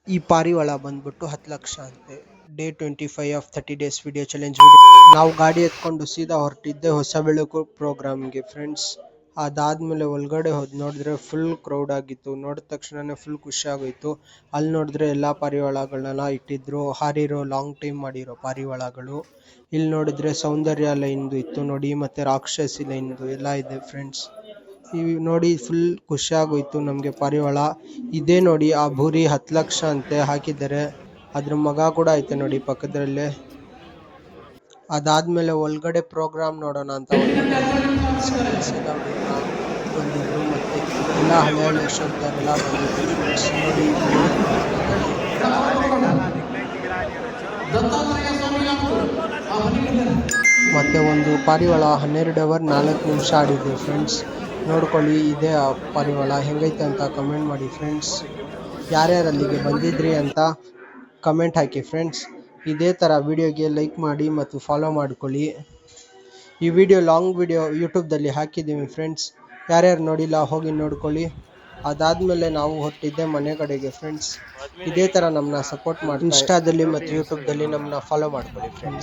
ಈ ಪಾರಿವಾಳ ಬಂದ್ಬಿಟ್ಟು 10 ಲಕ್ಷ ಅಂತೆ. Day 25 of 30 days video challenge video. ನಾವು ಗಾಡಿ ಎತ್ಕೊಂಡು ಸೀದಾ ಹೊರಟಿದ್ದೆ ಹೊಸ ಬೆಳಕು ಪ್ರೋಗ್ರಾಮ್ಗೆ ಫ್ರೆಂಡ್ಸ್. ಅದಾದ್ಮೇಲೆ ಒಳಗಡೆ ಹೋದ್ ನೋಡಿದ್ರೆ ಫುಲ್ ಕ್ರೌಡ್ ಆಗಿತ್ತು. ನೋಡಿದ ತಕ್ಷಣನೇ ಫುಲ್ ಖುಷಿ ಆಗೋಯ್ತು. ಅಲ್ಲಿ ನೋಡಿದ್ರೆ ಎಲ್ಲಾ ಪಾರಿವಾಳಗಳನ್ನೆಲ್ಲ ಇಟ್ಟಿದ್ರು, ಹಾರಿರೋ ಲಾಂಗ್ ಟೈಮ್ ಮಾಡಿರೋ ಪಾರಿವಾಳಗಳು. ಇಲ್ಲಿ ನೋಡಿದ್ರೆ ಸೌಂದರ್ಯ ಲೈನ್ದು ಇತ್ತು ನೋಡಿ, ಮತ್ತೆ ರಾಕ್ಷಸಿ ಲೈನ್ದು ಎಲ್ಲ ಇದೆ ಫ್ರೆಂಡ್ಸ್. ನೋಡಿ ಫುಲ್ ಖುಷಿ ಆಗೋಯ್ತು ನಮ್ಗೆ ಪಾರಿವಾಳ. ಇದೇ ನೋಡಿ ಆ ಭೂರಿ 10 ಲಕ್ಷ ಅಂತೆ ಹಾಕಿದ್ದಾರೆ. ಅದ್ರ ಮಗ ಕೂಡ ಐತೆ ನೋಡಿ ಪಕ್ಕದಲ್ಲೇ. ಅದಾದ್ಮೇಲೆ ಒಳಗಡೆ ಪ್ರೋಗ್ರಾಮ್ ನೋಡೋಣ ಅಂತ ಬಂದಿದ್ರು, ಮತ್ತೆ ಎಲ್ಲ ಹಳೆ ಶಬ್ದರೆಲ್ಲ ಬಂದಿದ್ರು ಫ್ರೆಂಡ್ಸ್. ನೋಡಿ ಮತ್ತೆ ಒಂದು ಪಾರಿವಾಳ 12 ಅವರ್ 4 ನಿಮಿಷ ಆಡಿದೆ ಫ್ರೆಂಡ್ಸ್. ನೋಡ್ಕೊಳ್ಳಿ, ಇದೇ ಆ ಪಾರಿವಾಳ. ಹೆಂಗೈತೆ ಅಂತ ಕಮೆಂಟ್ ಮಾಡಿ ಫ್ರೆಂಡ್ಸ್. ಯಾರ್ಯಾರು ಅಲ್ಲಿಗೆ ಬಂದಿದ್ರಿ ಅಂತ ಕಮೆಂಟ್ ಹಾಕಿ ಫ್ರೆಂಡ್ಸ್. ಇದೇ ಥರ ವಿಡಿಯೋಗೆ ಲೈಕ್ ಮಾಡಿ ಮತ್ತು ಫಾಲೋ ಮಾಡ್ಕೊಳ್ಳಿ. ಈ ವಿಡಿಯೋ ಲಾಂಗ್ ವಿಡಿಯೋ ಯೂಟ್ಯೂಬ್ದಲ್ಲಿ ಹಾಕಿದ್ದೀವಿ ಫ್ರೆಂಡ್ಸ್. ಯಾರ್ಯಾರು ನೋಡಿಲ್ಲ ಹೋಗಿ ನೋಡ್ಕೊಳ್ಳಿ. ಅದಾದ್ಮೇಲೆ ನಾವು ಹೊರಟಿದ್ದೆ ಮನೆ ಕಡೆಗೆ ಫ್ರೆಂಡ್ಸ್. ಇದೇ ಥರ ನಮ್ಮನ್ನ ಸಪೋರ್ಟ್ ಮಾಡಿ ಇನ್ಸ್ಟಾದಲ್ಲಿ ಮತ್ತು ಯೂಟ್ಯೂಬ್ದಲ್ಲಿ ನಮ್ಮನ್ನ ಫಾಲೋ ಮಾಡ್ಕೊಳ್ಳಿ ಫ್ರೆಂಡ್ಸ್.